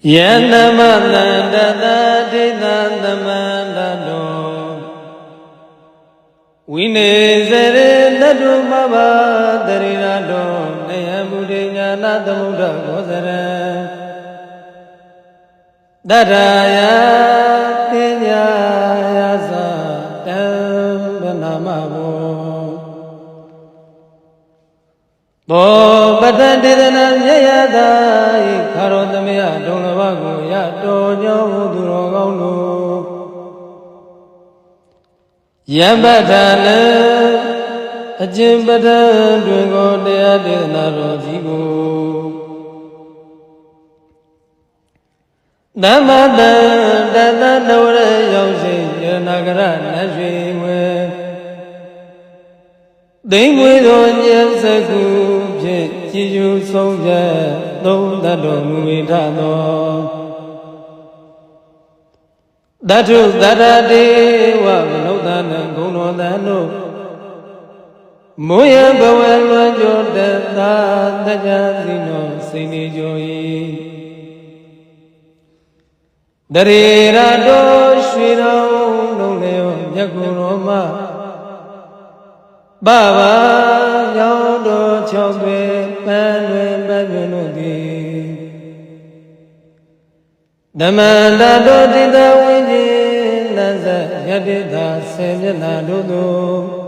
Yanamanda Dita Namanda Winezere Nadu Maba Darirado Nayamudina Nadamuda Gozara Dadaya Tinya Yasa Tambanamabo Bo Badandidana Yayada Karodamia Donavago Yato Yamudurogano Yambadana Ajimbada Dungo Dea Dinaro Zigo Namada Dana Nora Yoshi Nagara Najimwe Dingwe Yasaku Jiu Soja Don't Muitano Datu Dadade Wabelodana Gunodano Moya Bawel Jordan Dajazino Sini Joy Darirado Shiro Noleo Yakuroma Baba Yodo Chobe Panwe Babinodi Damanda Dodida Wiji Naza Yadida Semjana Dodo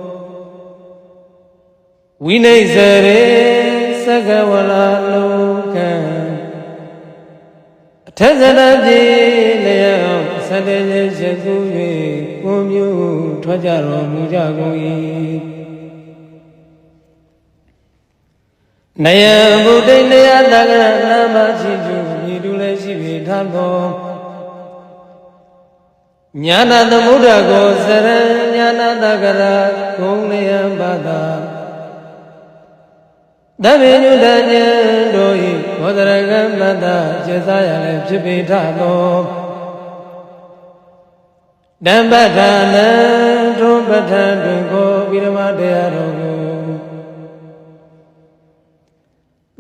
Winezere Sagawala Loka Tazanaji Leo Sadeje Shekuye Kumyu Twajaro Mujagui Naya Buddha Naya Daga Nama Chiju Nidule Shivi Thambo Nyana the Muda Go Sara Nyana Dagara Gunaya Bada Davinu Danya Doi Vodaraga Bada Jezaya Shivi Thambo Dambadana Trumpata Dungo Vidama Dearogo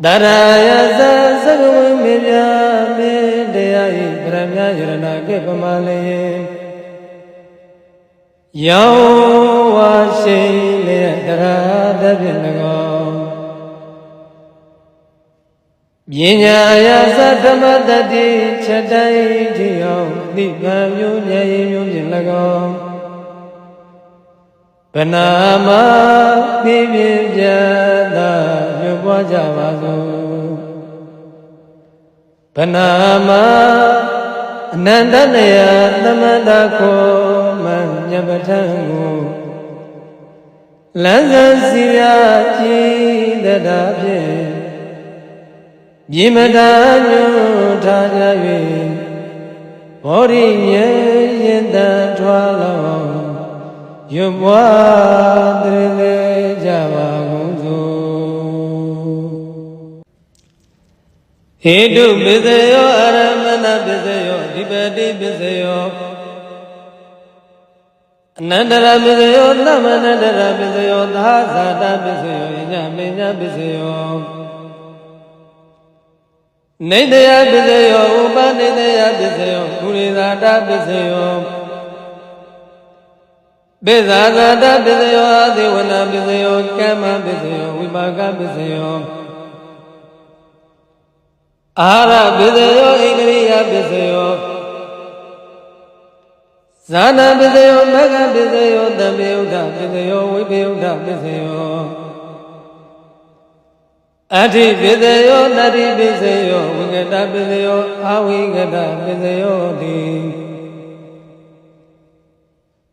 Daraya Sagu Mirya Medaya Brahma Yarana Kepamale Yawa Shile Darada Vinago Yinyaya Satamadadi Chadai Jiyo Dika Yunya Yunjinago Panama Bibijada Yubwajavazo Panama Nandanaya Namadako Manyabatangu Lanzasiya Chidadabye Yimadanyu Tajavi Bori Yenda Twalo Yubwa Drile Javaguzo Hidu Bizayo Aramana Bizayo Dibadi Bizayo Nandara Bizayo Namanandara Bizayo Dhazada Bizayo Inyaminya Bizayo Nidaya Bizayo Upa Nidaya Bizayo Kuridada Bizayo Bezagada Bizayo Adiwana Bizayo Kama Bizayo Vibaga Bizayo Ara Bizayo Igriya Bizayo Zana Bizayo Maga Bizayo Dambeuda Bizayo Vibeuda Bizayo Adi Bizayo Nadi Bizayo Vigada Bizayo Avigada Bizayo Di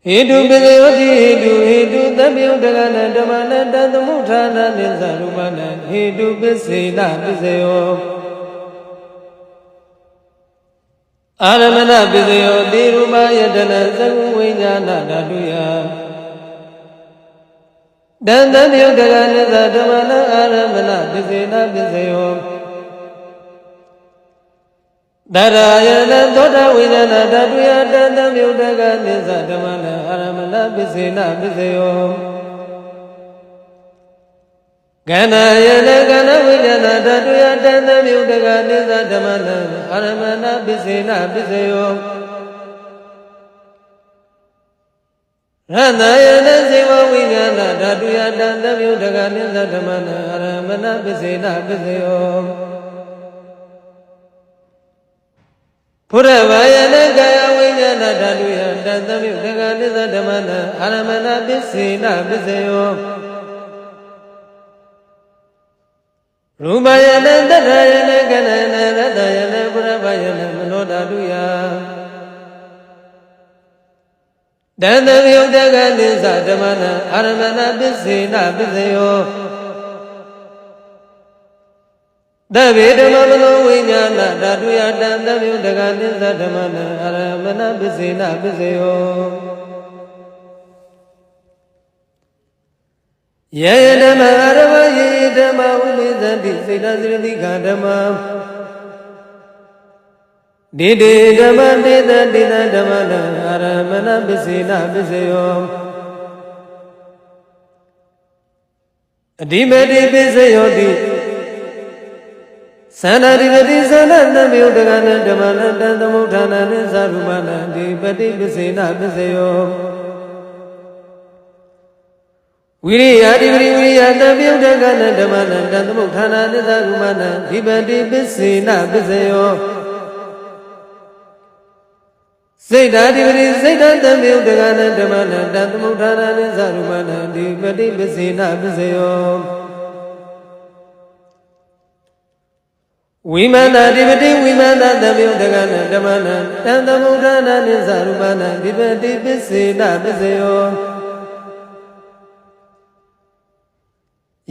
Hidu Bizayo Hidu Dabiyo Dagana Damana Dadamutana Nizarumana Hidu Bisina Bizayo Aramana Bizayo Diruma Yadana Zagu Vinyana Daduya Dandabiyo Dagana Zadamana Aramana Bizina Bizayo Darayana Doda Vinyana Daduya Dandabiyo Dagana Zadamana Aramana Bizina Bizayo ကန္နာယနာကနဝိညာဏဓာတုယတန်သမြုတကနိသဓမ္မနံအာရမဏပစ္စေနပစ္စယောရတယနာဇေဝဝိညာဏဓာတုယတန်သမြုတကနိသဓမ္မနံအာရမဏပစ္စေနပစ္စယောဘုရဗာယနာကာယဝိညာဏဓာတုယတန်သမြုတကနိသဓမ္မနံအာရမဏပစ္စေနပစ္စယောရူပယနတတယနကနနရတယနဘုရဗယနမနောဓာတုယတန်တမြုတကနိသဓမ္မနံအာရမဏပစ္စေနပစ္စယောတဗေဓမ္မမနောဝိညာဏဓာတုယတန်တမြုတကနိသဓမ္မနံအာရမဏပစ္စေနပစ္စယောယေဓမ္မအရဝယေဓမ္မဥပိသတိစေတစိရတိခဓမ္မဒေဒေဓမ္မဒေသဒေသဓမ္မနံအာရမဏပစ္စေနပစ္စယောအဓိပတိပစ္စယောတိသန္တာဓိပတိသန္တာသမြုတကနဓမ္မနံတံသမုဋ္ဌာနနိသရူပနံဓိပတိပစ္စေနပစ္စယောဝိရိယဓိပတိဝိရိယတမြုတကနဓမ္မနံတံသမုဋ္ဌာနနိသရူပနံဓိပတိပစ္စေနပစ္စယောစိတ်ဓာဓိပတိစိတ်ဓာတမြုတကနဓမ္မနံတံသမုဋ္ဌာနနိသရူပနံဓိပတိပစ္စေနပစ္စယောဝိမန္တဓိပတိဝိမန္တတမြုတကနဓမ္မနံတံသမုဋ္ဌာနနိသရူပနံဓိပတိပစ္စေနပစ္စယော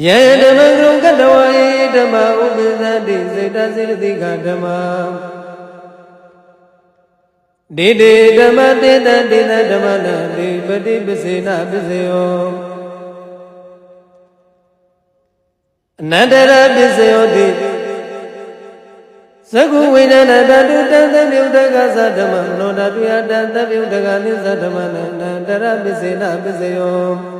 ယေဓမ္မကရုကတဝယေဓမ္မဥပိသတိစေတစိရတိကဓမ္မဒေဒေဓမ္မတေတတေတဓမ္မနံဓိပတိပစ္စေနပစ္စယောအနန္တရပစ္စယောတိသကုဝိညာဏဓာတုတံသမြုတကသဓမ္မမနောဓာတုယတံသမြုတကနိသဓမ္မနံအနန္တရပစ္စေနပစ္စယော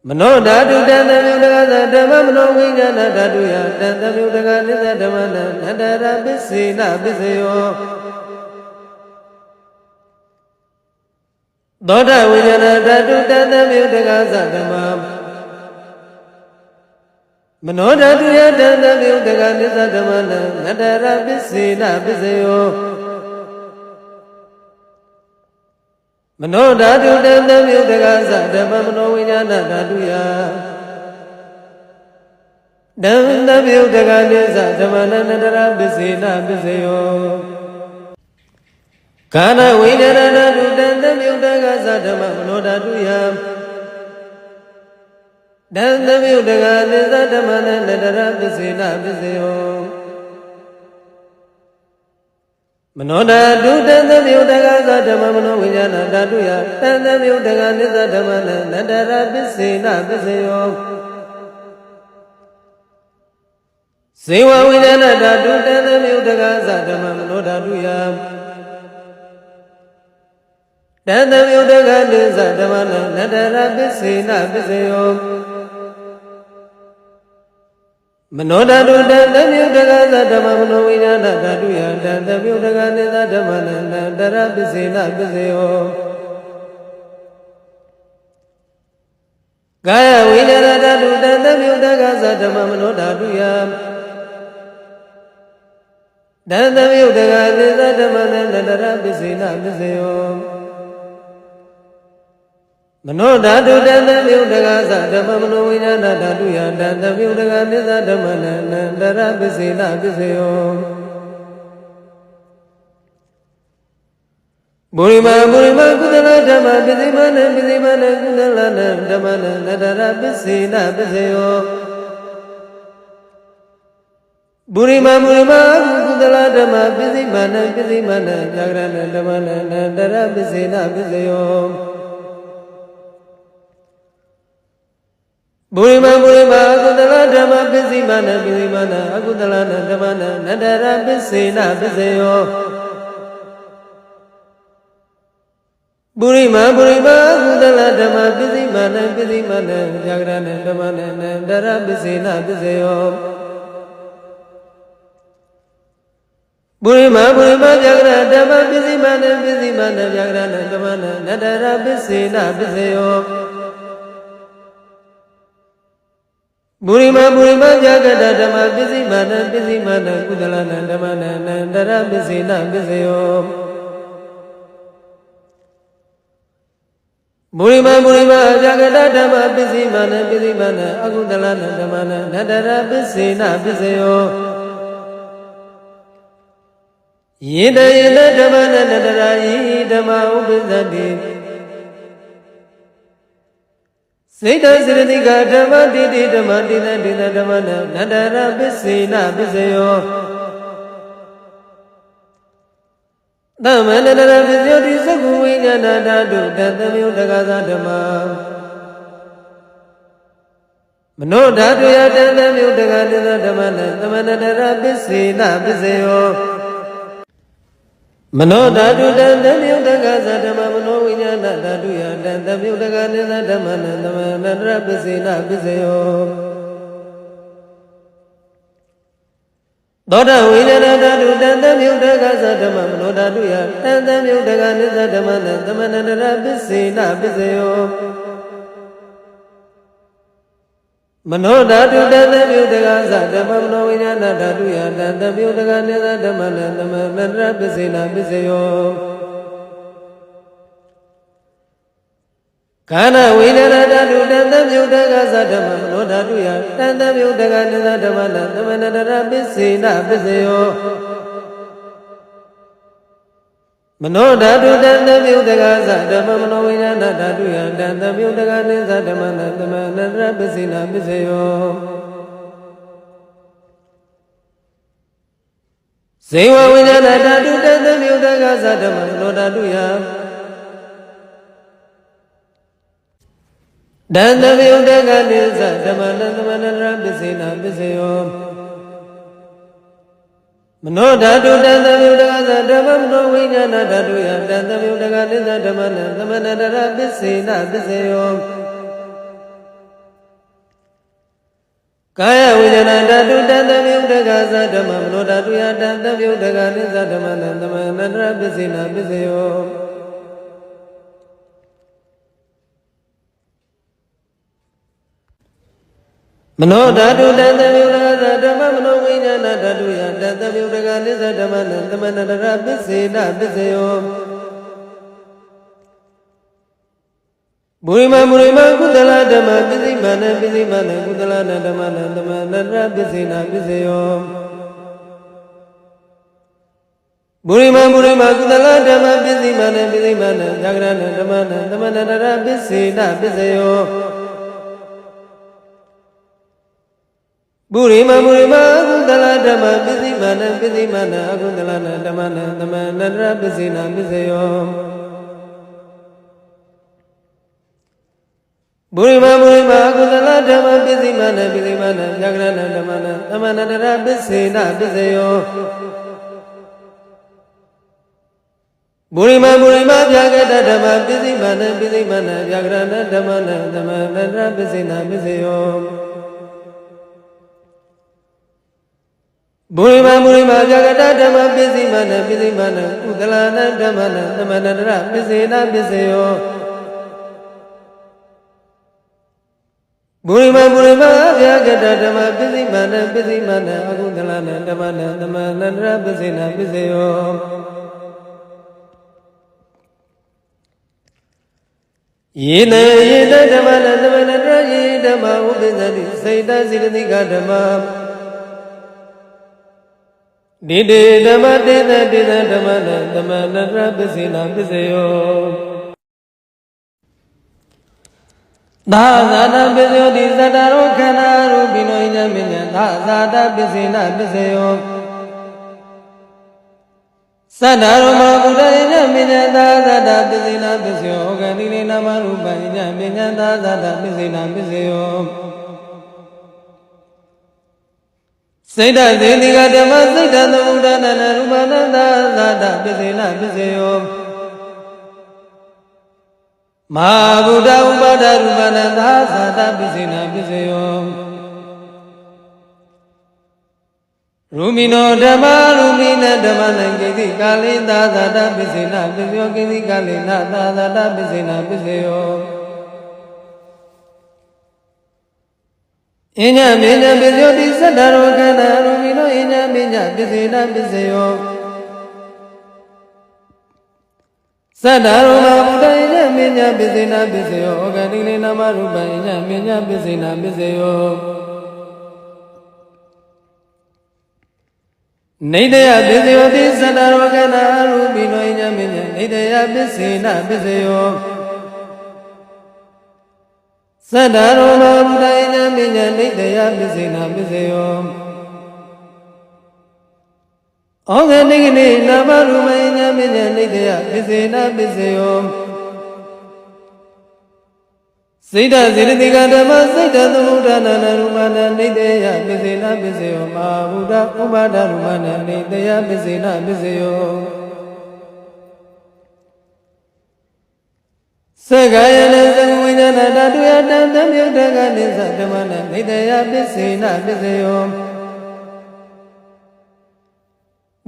မနောဓာတုတံသမြုတကသဓမ္မမနောဝိညာဏဓာတုယတံသမြုတကနိသဓမ္မနံအနန္တရပစ္စေနပစ္စယောသောတဝိညာဏဓာတုတံသမြုတကသဓမ္မမနောဓာတုယတံသမြုတကနိသဓမ္မနံအနန္တရပစ္စေနပစ္စယောမနောဓာတုတံသမြုတကသဓမ္မမနောဝိညာဏဓာတုယတံသမြုတကနိသဓမ္မနံအနန္တရပစ္စေနပစ္စယောကာနဝိညာဏဓာတုတံသမြုတကသဓမ္မမနောဓာတုယတံသမြုတကနိသဓမ္မနံအနန္တရပစ္စေနပစ္စယောမနောဓာတုတံသမြုတကသဓမ္မမနောဝိညာဏဓာတုယတံသမြုတကနိသဓမ္မနံအနန္တရပစ္စေနပစ္စယောဇေဝဝိညာဏဓာတုတံသမြုတကသဓမ္မမနောဓာတုယတံသမြုတကနိသဓမ္မနံအနန္တရပစ္စေနပစ္စယောမနောဓာတုတံသမြုတကသဓမ္မမနောဝိညာဏဓာတုယတံသမြုတကနိသဓမ္မနံအနန္တရပစ္စေနပစ္စယောကာယဝိညာဏဓာတုတံသမြုတကသဓမ္မမနောဓာတုယတံသမြုတကနိသဓမ္မနံအနန္တရပစ္စေနပစ္စယောမနောဓာတုတံသမြုတကသဓမ္မမနောဝိညာဏဓာတုယတံသမြုတကနိသဓမ္မနံအနန္တရပစ္စေနပစ္စယောပုရိမာကုသလဓမ္မပစ္စည်းမနံကုသလနံဓမ္မနံအနန္တရပစ္စေနပစ္စယောပုရိမာကုသလဓမ္မပစ္စည်းမနံကြာဂရဏဓမ္မနံအနန္တရပစ္စေနပစ္စယောပုရိမာအကုသလဓမ္မပစ္စည်းမနံအကုသလနံဓမ္မနံအနန္တရပစ္စေနပစ္စယော ပုရိမာပုရိမာအကုသလဓမ္မပစ္စည်းမနံအကုသလနံဓမ္မနံအနန္တရပစ္စေနပစ္စယော သော ပုရိမကုသလဓမ္မပစ္စည်းမာနပစ္စည်းမာနဗျာကရဏဓမ္မနန္တရပစ္စေနပစ္စေယောပုရိမဗျာကရဓမ္မပစ္စည်းမာနပစ္စည်းမာနဗျာကရဏဓမ္မနန္တရပစ္စေနပစ္စေယောပုရိမဗျာကရဓမ္မပစ္စည်းမာနပစ္စည်းမာနကုသလဓမ္မနန္တရပစ္စေနပစ္စေယောပုရိမဗျာကတဓမ္မပစ္စည်းမာနပစ္စည်းမာနအကုသလဓမ္မနန္တရပစ္စေနပစ္စေယောယေတဓမ္မနန္တရာယိဓမ္မဥပ္ပဇ္ဇတိစေတစေတသိကဓမ္မတိတိဓမ္မတိတဓမ္မနန္တရပစ္စေနပစ္စေယောသမန္တရပစ္စယောတိသကုဝိညာဏဓာတုတသမြုတက္ကသဓမ္မမနောဓာတုယတသမြုတက္ကသဓမ္မနသမန္တရပစ္စေနပစ္စေယောမနောဓာတုတသမြုတက္ကသဓမ္မမနောဝိညာဏဓာတုယတသမြုတက္ကသဓမ္မနသမန္တရပစ္စေနပစ္စေယောသောတဝိညာဏဓာတုတသမြုတက္ကသဓမ္မမနောဓာတုယတသမြုတက္ကနိသဓမ္မနသမန္တရပစ္စေနပစ္စေယောမနောဓာတုတသမြုတက္ကသဓမ္မမနောဝိညာဏဓာတုယတသမြုတက္ကနိသဓမ္မနသမန္တရပစ္စေနပစ္စေယောကာနဝိညာဏဓာတုတသမြုတက္ကသဓမ္မမနောဓာတုယတသမြုတက္ကနိသဓမ္မနသမန္တရပစ္စေနပစ္စေယောမနောဓာတုတသမြုတက္ကသဓမ္မမနောဝိညာဏဓာတုယတသမြုတက္ကနိသဓမ္မနသမန္တရပစ္စေနပစ္စေယောဇေဝဝိညာဏဓာတုတသမြုတက္ကသဓမ္မမနောဓာတုယတသမြုတက္ကနိသဓမ္မနသမန္တရပစ္စေနပစ္စေယောမနောဓာတုတသမြုတက္ကသဓမ္မမနောဝိညာဏဓာတုယတသမြုတက္ကနိသဓမ္မနသမန္တရပစ္စေနပစ္စေယောကာယဝိညာဏဓာတုတသမြုတက္ကသဓမ္မမနောဓာတုယတသမြုတက္ကနိသဓမ္မနသမန္တရပစ္စေနပစ္စေယောမနောဓာတုတသမြုတက္ကသဓမ္မမနောဝိညာဏဓာတုယတသမြုတက္ကနိသဓမ္မနသမန္တရပစ္စေနပစ္စေယောပုရိမကုသလဓမ္မပစ္စည်းမာနပစ္စည်းမာနကုသလဓမ္မနသမန္တရပစ္စေနပစ္စေယောပုရိမကုသလဓမ္မပစ္စည်းမာနပစ္စည်းမာနဗျာကရဏဓမ္မနသမန္တရပစ္စေနပစ္စေယောပုရိမကုသလဓမ္မပစ္စည်းမာနပစ္စည်းမာနအကုသလဓမ္မနသမန္တရပစ္စေနပစ္စေယောပုရိမအကုသလဓမ္မပစ္စည်းမာနပစ္စည်းမာနဗျာကရဏဓမ္မနသမန္တရပစ္စေနပစ္စေယောပုရိမဗျာကတဓမ္မပစ္စည်းမာနပစ္စည်းမာနဗျာကရဏဓမ္မနသမန္တရပစ္စေနပစ္စေယောပုရိမဗျာကတဓမ္မပစ္စည်းမာနပစ္စည်းမာနကုသလဓမ္မနသမန္တရပစ္စေနပစ္စေယောပုရိမဗျာကတဓမ္မပစ္စည်းမာနပစ္စည်းမာနအကုသလဓမ္မနသမန္တရပစ္စေနပစ္စေယောယေနဓမ္မနသမန္တရယေဓမ္မဥပ္ပဇ္ဇတိစေတစေတသိကဓမ္မဒီတေဓမ္မတေသဓမ္မနသမန္တရပစ္စေနပစ္စေယောသာသာတပစ္စယောတိသတ္တရောခန္ဓာရူပိနောညမဉ္ဇသာသာတပစ္စေနပစ္စေယောသတ္တရောမဘုဒ္ဓညမဉ္ဇသာသာတပစ္စေနပစ္စေယောဂန္တိနေနမရူပညမဉ္ဇသာသာတပစ္စေနပစ္စေယောစိတ်တသေတိကဓမ္မစိတ်တသမုဒ္ဒနာရူပနာသာသာတပစ္စေနပစ္စေယော မဟာဗုဒ္ဓဥပါဒရူပနာသာသတာပစ္စေနာပစ္စယောရူမိနောဓမ္မရူမိနဓမ္မနံကိတိကာလိသာသတာပစ္စေနာပစ္စယောကိတိကာလိနာသာသတာပစ္စေနာပစ္စယောအညမေညပစ္စယောတိသတ္တရောခန္ဓာရူမိနောအညမေညပစ္စေနာပစ္စယောသတ္တရောမဗုဒ္ဓအညမေညပစ္စေနာပစ္စယောဩဃတိလေနာမရူပအညမေညပစ္စေနာပစ္စယောနေတယပစ္စယောတိသတ္တရောခန္ဓာရူပိနောအညမေညနေတယပစ္စေနာပစ္စယောသတ္တရောမဗုဒ္ဓအညမေညနေတယပစ္စေနာပစ္စယောဩဃတိလေနာမရူပအညမေညနေတယပစ္စေနာပစ္စယောစိတ္တစေတသိကဓမ္မစိတ္တသမုဒ္ဒနာနာရူပနာနေတယပစ္စေနာပစ္စယောမဟာဗုဒ္ဓဥပါဒရူပနာနေတယပစ္စေနာပစ္စယောသက္ကာယနာသဝိညာဏဓာတုယတံသမြုတ္တကနိသဓမ္မနာနေတယပစ္စေနာပစ္စယော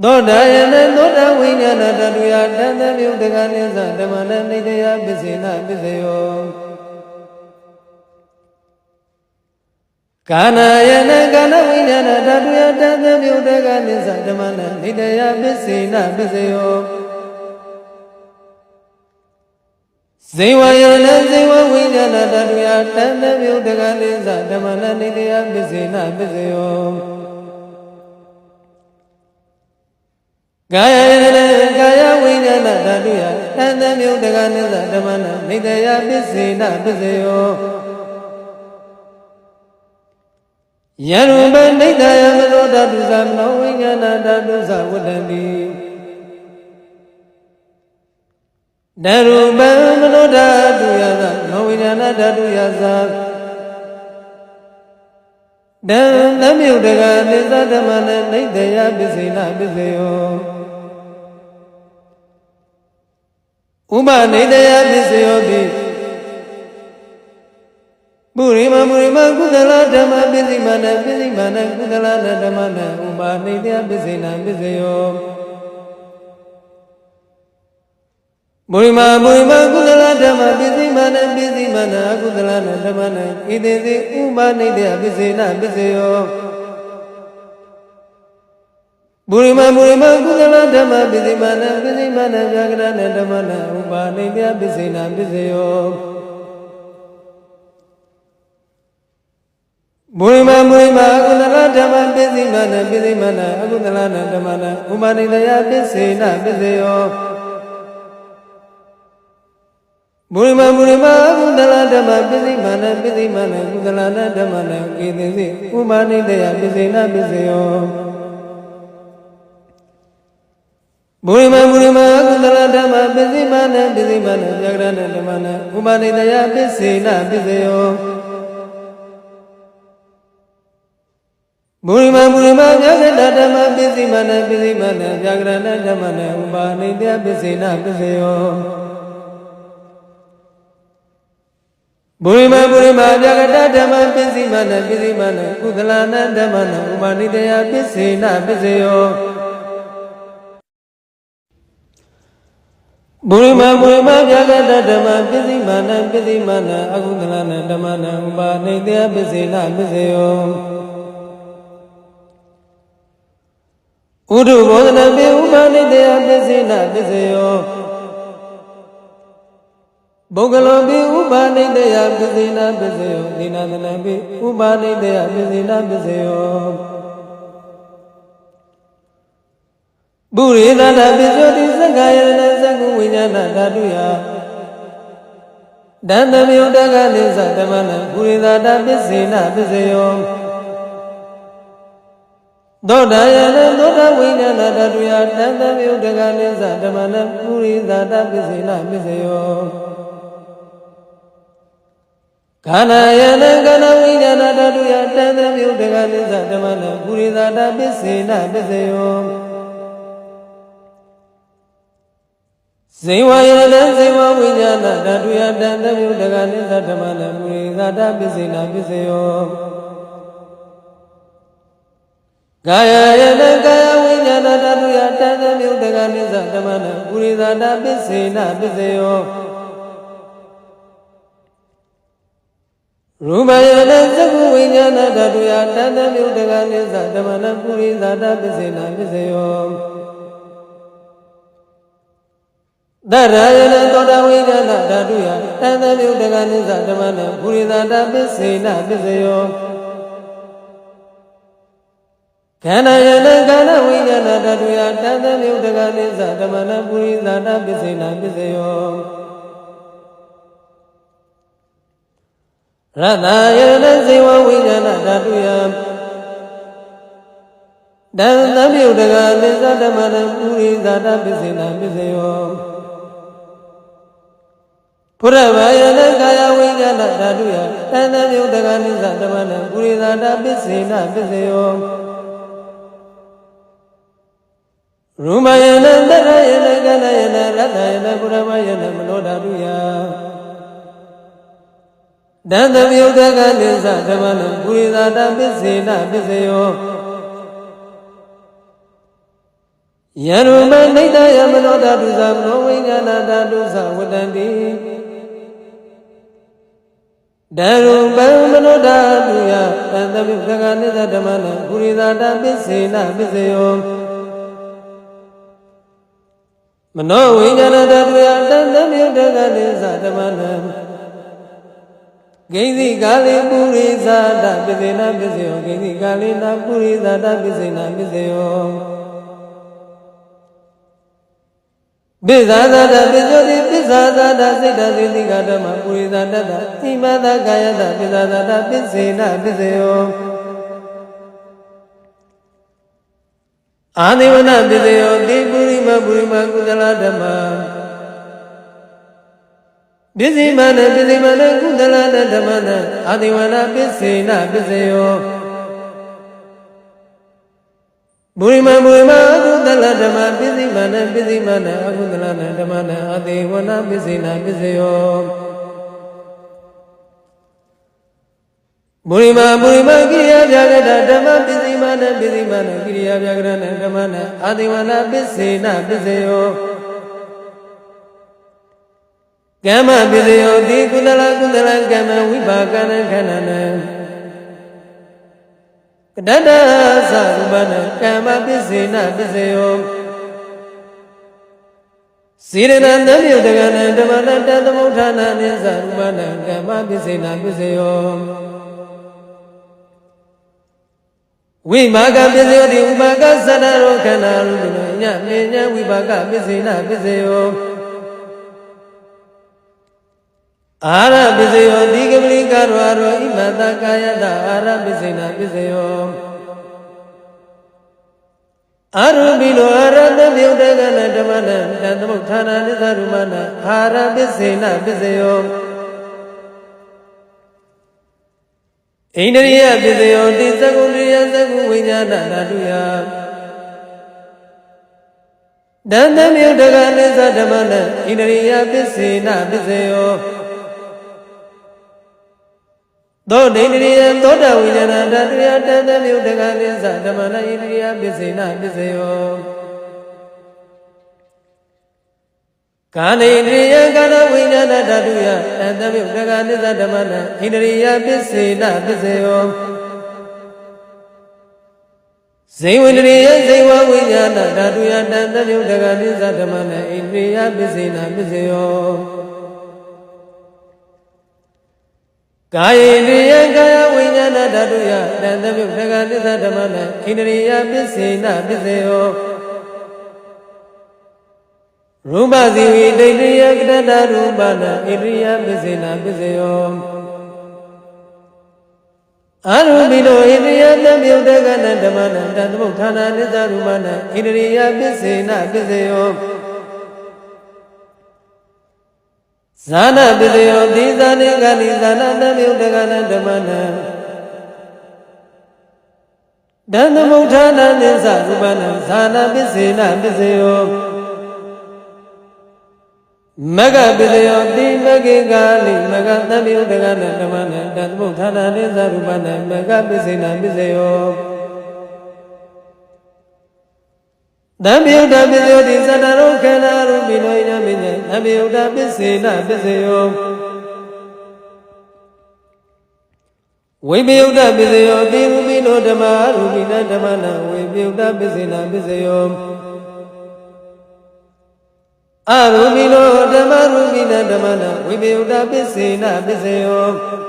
သောတာယနာသောတာဝိညာဏဓာတုယတံသမြုတ္တကနိသဓမ္မနာနေတယပစ္စေနာပစ္စယောကာနာယနာကာနဝိညာဏဓာတုယတံသမြုတ္တကနိသဓမ္မနာနေတယပစ္စေနာပစ္စယောဇေဝယနာဇေဝဝိညာဏဓာတုယတံသမြုတ္တကနိသဓမ္မနာနေတယပစ္စေနာပစ္စယောကာယယနာကာယဝိညာဏဓာတုယတံသမြုတ္တကနိသဓမ္မနာနေတယပစ္စေနာပစ္စယောယရူပနိတယမနောဓာတုသမနောဝိညာဏဓာတုသဝတ္တံတိဓရူပမနောဓာတုယသနောဝိညာဏဓာတုယသတံသမယုတကနိသဓမ္မနနိတယပစ္စေနာပစ္စယောဥပနိတယပစ္စယောတိပုရိမကုသလဓမ္မပစ္စည်းမနကုသလဓမ္မနဥပါနိတယပစ္စေနာပစ္စယောပုရိမကုသလဓမ္မပစ္စည်းမနကုသလဓမ္မနဣတိတိဥပါနိတယပစ္စေနာပစ္စယောပုရိမကုသလဓမ္မပစ္စည်းမနဗျာကရဏဓမ္မနဥပါနိတယပစ္စေနာပစ္စယောပုရိမကုသလဓမ္မပစ္စည်းမနအကုသလဓမ္မနဥပါနိတယပစ္စေနာပစ္စယောပုရိမကုသလဓမ္မပစ္စည်းမနကုသလဓမ္မနဣတိတိဥပါနိတယပစ္စေနာပစ္စယောပုရိမကုသလဓမ္မပစ္စည်းမနဗျာကရဏဓမ္မနဥပါနိတယပစ္စေနာပစ္စယောပုရိမဗျာကတဓမ္မပစ္စည်းမနဗျာကရဏဓမ္မနဥပါနိတယပစ္စေနာပစ္စယောပုရိမဗျာကတဓမ္မပစ္စည်းမနကုသလနာဓမ္မနဥပါနိတယပစ္စေနာပစ္စယောပုရိမဗျာကတဓမ္မပစ္စည်းမနအကုသလနာဓမ္မနဥပါနိတယပစ္စေနာပစ္စယောဥဒုဘောဓနာပိဥပါနိတယပစ္စေနာပစ္စယောပုဂ္ဂလောပိဥပါနိတယပစ္စေနာပစ္စယောဒိနာသနပိဥပါနိတယပစ္စေနာပစ္စယောပုရိသနာပစ္စယောတိသက္ကာယနာသက္ကုဝိညာဏဓာတုယတံသမယုတ္တကနိသဓမ္မနာပုရိသတာပစ္စေနာပစ္စယောသောတာယနာသောတာဝိညာဏဓာတုယတံသမယုတ္တကနိသဓမ္မနာပုရိသတာပစ္စေနာပစ္စယောကာနာယနာကာနဝိညာဏဓာတုယတံသမယုတ္တကနိသဓမ္မနာပုရိသတာပစ္စေနာပစ္စယော ဇေဝယရဏဇေဝဝိညာဏဓာတုယတံတမြုတကနိသဓမ္မနမူရိသတာပစ္စေနာပစ္စယောကာယယရဏကာယဝိညာဏဓာတုယတံတမြုတကနိသဓမ္မနမူရိသတာပစ္စေနာပစ္စယောရူပယရဏသက္ကုဝိညာဏဓာတုယတံတမြုတကနိသဓမ္မနမူရိသတာပစ္စေနာပစ္စယောသရယနသောတဝိညာဏဓာတုယတန်တမြုတကနိသဓမ္မနပုရိသတာပစ္စေနပစ္စယောခန္ဓာယနခန္ဓာဝိညာဏဓာတုယတန်တမြုတကနိသဓမ္မနပုရိသတာပစ္စေနပစ္စယောရတယနဇေဝဝိညာဏဓာတုယတန်တမြုတကနိသဓမ္မနပုရိသတာပစ္စေနပစ္စယောဘုရဗယနကာယဝိညာဏဓာတုယတန်တမြုတကနိသဓမ္မနပုရိသတာပစ္စေနပစ္စယောရူမယနတရယနကနယနရတယနဘုရဗယနမနောဓာတုယတန်တမြုတကနိသဓမ္မနပုရိသတာပစ္စေနပစ္စယောယရူမနိတယမနောဓာတုသမနောဝိညာဏဓာတုသဝတ္တန္တိဓာရုပံမနောဓာတုယတန်တမြုတကနိသဓမ္မနပုရိသတာပစ္စေနပစ္စယောမနောဝိညာဏဓာတုယတန်တမြုတကနိသဓမ္မနဂိသိကာလိပုရိသတာပစ္စေနပစ္စယောဂိသိကာလိနာပုရိသတာပစ္စေနပစ္စယောပိဇာသတပိစ္ဆောတိပိဇာသတစိတ်တသိတိကဓမ္မပုရိသတတဣမတကာယတပိဇာသတပစ္စေနပစ္စယောအာနိဝနပစ္စယောတိပုရိမကုသလဓမ္မပစ္စိမနကုသလဓမ္မနအာနိဝနပစ္စေနပစ္စယောပုရိမကုသလဓမ္မပစ္စိမနအကုသလဓမ္မနအာတိဝနပစ္စေနပစ္စယောပုရိမကိရိယာပြကတဓမ္မပစ္စိမနကိရိယာပြကရဏဓမ္မနအာတိဝနပစ္စေနပစ္စယောကမ္မပစ္စယောတိကုသလကမ္မဝိပါကနခန္ဓနံကတ္တသရူပနကမ္မပစ္စေနပစ္စယောစေရဏတမြုတကနဓမ္မနတသမုဋ္ဌာနာနိသရူပနကမ္မပစ္စေနပစ္စယောဝိမာကပစ္စယောတိဥပါကသတ္တရောခန္ဓာရူပနောညမေညဝိပါကပစ္စေနပစ္စယောအာရပစ္စယောတိကပလိကာရောဣမတကာယတအာရပစ္စေနပစ္စယောအာရူပိလောအာရတမြုတကနဓမ္မနတသမုဋ္ဌာနာနိသရူပနအာရပစ္စေနပစ္စယောဣန္ဒရိယပစ္စယောတိသကုတ္တရိယသကုဝိညာဏဓာတုယတန်တမြုတကနိသဓမ္မနဣန္ဒရိယပစ္စေနပစ္စယောသောဒိဋ္ဌိယသောတဝိညာဏဓာတုယတန်တမြုတကနိသဓမ္မနဣန္ဒရိယပစ္စေနပစ္စယောကာနိန္ဒရိယကာလဝိညာဏဓာတုယတန်တမြုတကနိသဓမ္မနဣန္ဒရိယပစ္စေနပစ္စယောဇေဝန္ဒရိယဇေဝဝိညာဏဓာတုယတန်တမြုတကနိသဓမ္မနဣန္ဒရိယပစ္စေနပစ္စယောကာယေန္ဒရိယကာယဝိညာဏဓာတုယတန်တမြုတကနိသဓမ္မနဣန္ဒရိယပစ္စေနပစ္စယောရူပဇီဝိဒိဋ္ဌိယကတ္တရူပနာဣန္ဒရိယပစ္စေနပစ္စယောအာရူပိလောဣန္ဒရိယတမြုတကနဓမ္မနတသမုဋ္ဌာနာနိသရူပနာဣန္ဒရိယပစ္စေနပစ္စယောဇာနပစ္စယောတိဇာနေကတိဇာနတမြုတကနဓမ္မနတသမုဋ္ဌာနာနိသရူပနာဇာနပစ္စေနပစ္စယော Mega Bidio, the Megali, Mega Tabu Dagana, Damana, Mutana, Zarubana, Mega Bizina, Bizeo. Dabuda Bidio, the Zadaro, Canaru, Binoya, Dabuda Bizina, Bizeo. We build up Bizeo, the Rubino, Dama, Rubina, Damana, we build up Bizina, Bizeo. Arubino, Damarubina, Damana, we build up Bizina, Bizeo.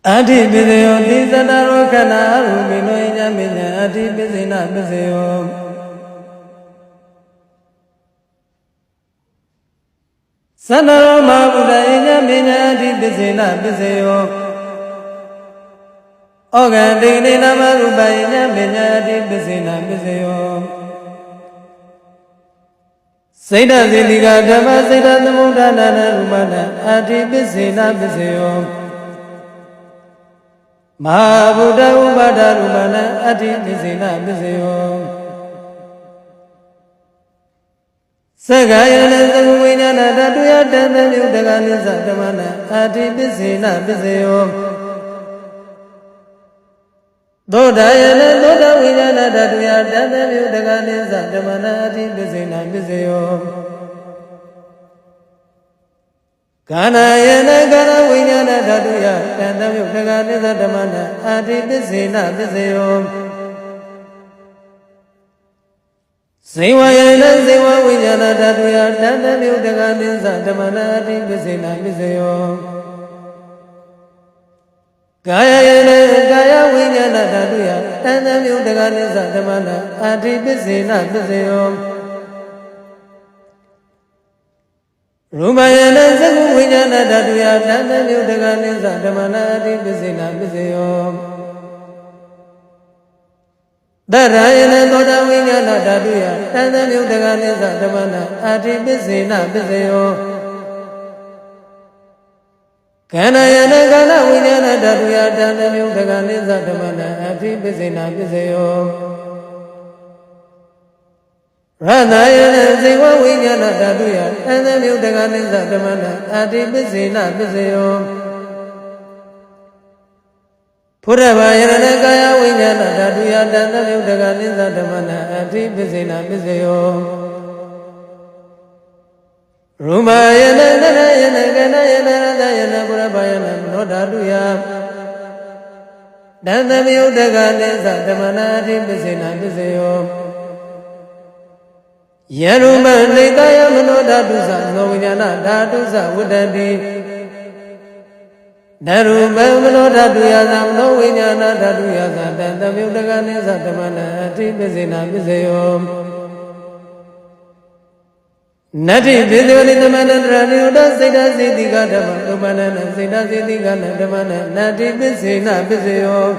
Adi Bizeo, Dizanaro, Canaru, Binoya, Adi Bizina, Bizeo. Sanaro, Mabuda, Adi Bizina, Bizeo. Ogan dini nama rubainya menjadi bezina bezeo. Seda ziliga dama seda muda nana rumana adi bezina bezeo. Mahabuda ubada rumana adi bezina bezeo. Segayana seguinya nada tuya dana liudagani zadamana adi bezina bezeo. Dodayana Doda Vijana Datuya Dana Yudagani Zadamana Adi Bizina Bizeo Kanayana Gana Vijana Datuya Dana Yudagani Zadamana Adi Bizina Bizeo Sivayana Siva Vijana Datuya Dana Yudagani Zadamana Adi Bizina Bizeo Gayana Gaya Vijana Datuya Dana Yudagani Zadamana Adi Bizina Bizeo Rumayana Zagu Vijana Datuya Dana Yudagani Zadamana Adi Bizina Bizeo Darayana Doda Vijana Datuya Dana Yudagani Zadamana Adi Bizina Bizeo Kanayana Gana Vijana Datuya Dana Yudagani Zadamana Adi Bizina Bizeo Radayana Ziva Vijana Datuya Dana Yudagani Zadamana Adi Bizina Bizeo Purabhayana Gaya Vijana Datuya Dana Yudagani Zadamana Adi Bizina Bizeo Rumayana Ganayana Ganayana Radayana Purabhayana Nodatuya Dana Yudagani Zadamana Adi Bizina Bizeo Yaruma Nidaya Manodatusa Novijana Datusa Udadi Daruma Manodatuya Novijana Datuya Dana Yudagani Zadamana Adi Bizina Bizeo Nati Bizoni Damana Raniuda Seda Siddhika Dhamma Upanana Seda Siddhika Dhamana Nati Bizina Bizeo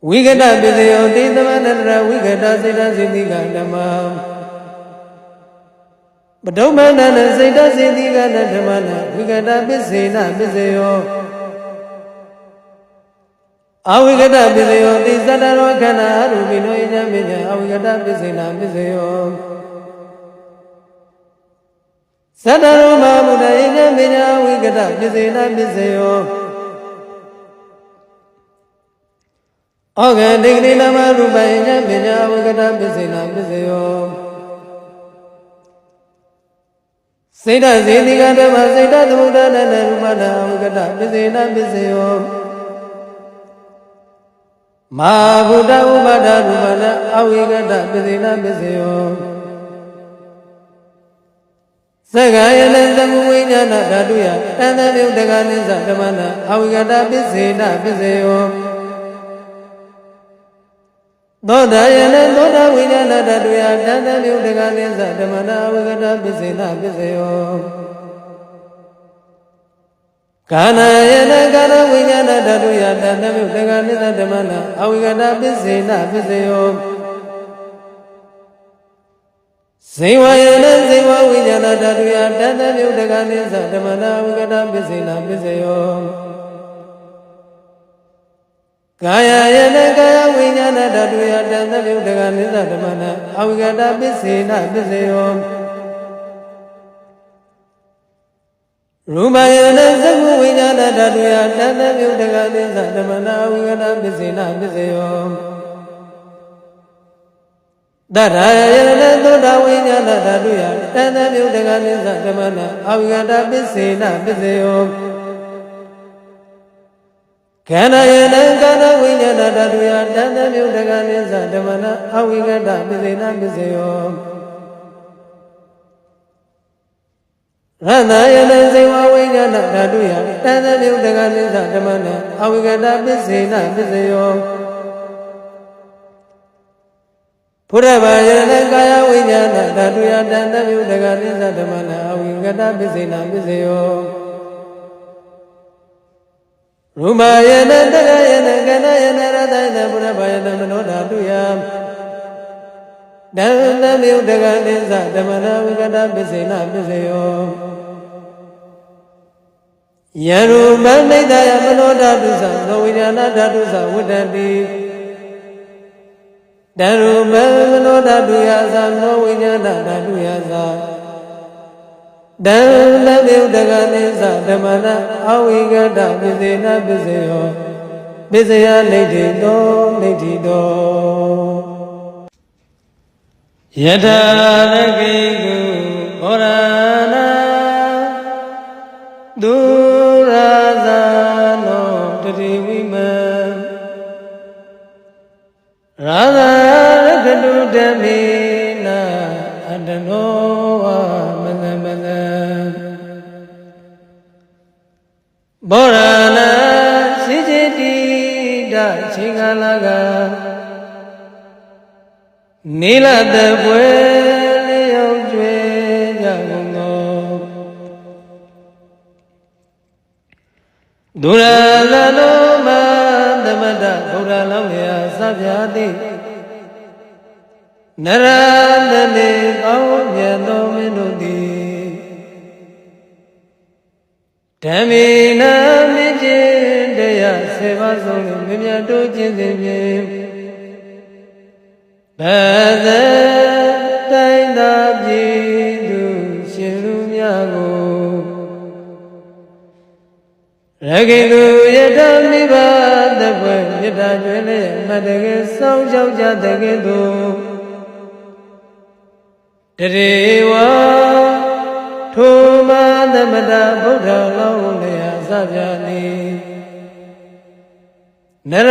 Vigata Bizeo Tidhamana Vigata Seda Siddhika Dhamma Badumana Seda Siddhika Dhamana Vigata Bizina Bizeo Avigata Bizeo Tisadaro Kana Rubino Ijamija Avigata Bizina Bizeo Sadaro Mamuda Ijamija Avigata Bizina Bizeo Oga Digni Nama Ruba Ijamija Avigata Bizina Bizeo Seda Siddhika Dhamma Seda Dhammuda Nana Rumana Avigata Bizina Bizeo Mahabuda Ubada Rumana Avigata Bizina Bizeo Sagayana Zagu Vijana Datuya Dana Yudagani Zadamana Avigata Bizina Bizeo Dodayana Doda Vijana Datuya Dana Yudagani Zadamana Avigata Bizina Bizeo Kanayana Gana Vijana Datuya Dana Yudagani Zadamana Avigata Bizina Bizeo Sivayana Siva Vijana Datuya Dana Yudagani Zadamana Avigata Bizina Bizeo ကာယယနေကာယဝိညာဏဓာတုယတံသပြုတကနိစ္စဓမ္မနာအဝိကတပစ္စေနပစ္စေယောရူပယနေသကုဝိညာဏဓာတုယတံသပြုတကနိစ္စဓမ္မနာအဝိကတပစ္စေနပစ္စေယောတထာယနေသောတာဝိညာဏဓာတုယတံသပြုတကနိစ္စဓမ္မနာအဝိကတပစ္စေနပစ္စေယောခန္ဓာယနံခန္ဓာဝိညာဏဓာတုယတံသပြုတကနိစ္စဓမ္မနာအဝိကတပစ္စေနပစ္စေယောရတယနံဇေဝဝိညာဏဓာတုယတံသပြုတကနိစ္စဓမ္မနာအဝိကတပစ္စေနပစ္စေယောဘုရဗာယနံကာယဝိညာဏဓာတုယတံသပြုတကနိစ္စဓမ္မနာအဝိကတပစ္စေနပစ္စေယောရူပယနတရယနကနယနရတယနဘုရဗာယနမနောဓာတုယတံသပြုတကနိစ္စဓမ္မနာဝိကတပစ္စေနပစ္စေယောယရူပနိဒယမနောဓာတုသသောဝိညာဏဓာတုသဝတ္တတိတရူပမနောဓာတုယသသောဝိညာဏဓာတုယသတံသပြုတကနိစ္စဓမ္မနာအဝိကတပစ္စေနပစ္စေယောပစ္စယနိဋ္ဌိတောနိဋ္ဌိတောယထာရကိတုဩရဏဒုရာဇာနောတတိဝိမံရာဇာရကတုဓမ္မေနအတ္တနောဝမသမသဘောရဏစိจิတိဒခြေကလာကနီလတပွဲလျောက်ကျွေကြကုန်သောဒုရလနောမသမတဗုဒ္ဓလောင်းလျာစပြာတိနရတနေကောင်းမြတ်သောမင်းတို့သည်ဓမ္မေနမြင့်ခြင်းတရားဆေပါဆုံးမြတ်မြတ်တို့ခြင်းစဉ်ဖြင့်ဘဇတိုင်းသာပြည်သူရှင်လူများကိုရဂိတုယတမိဘတပွဲမြတ်တာကျွဲလေမတကယ်စောင့်ရှောက်ကြတဲ့ကဲ့သို့တရေဝထိုမသမတဗုဒ္ဓလောင်းလျာစပြာနိနရ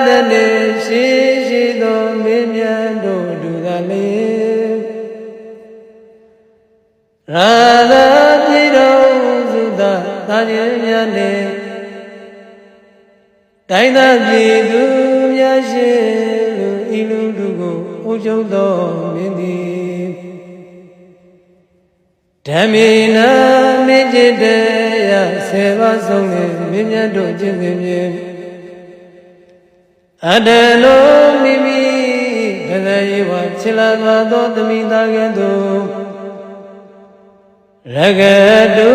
တနေရှိရှိသောမင်းများတို့ဒုသာလေရာဇာပြည်တော်စုသာသာခြင်းများနှင့်တိုင်းသာပြည်သူများရှိလူဤလူတို့ကိုအုပ်ချုပ်သောမင်းသည်ဓမ္မေနမေจิตယဆေပါဆုံးလေမင်းများတို့ခြင်းစဉ်ဖြင့်အတ္တလုံးမိမိဘဂယေဝချစ်လာသောသမိသားကဲ့သို့ရဂတု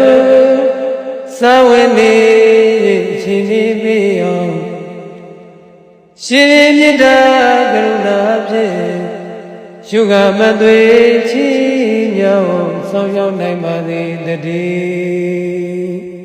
သဝိနေရှင်နေပြီအောင်ရှင်မြတ်တာကရုဏာဖြင့်ရှုကမသွေချီးမြှောက်ဆောင်ရောက်နိုင်ပါသည်တည်း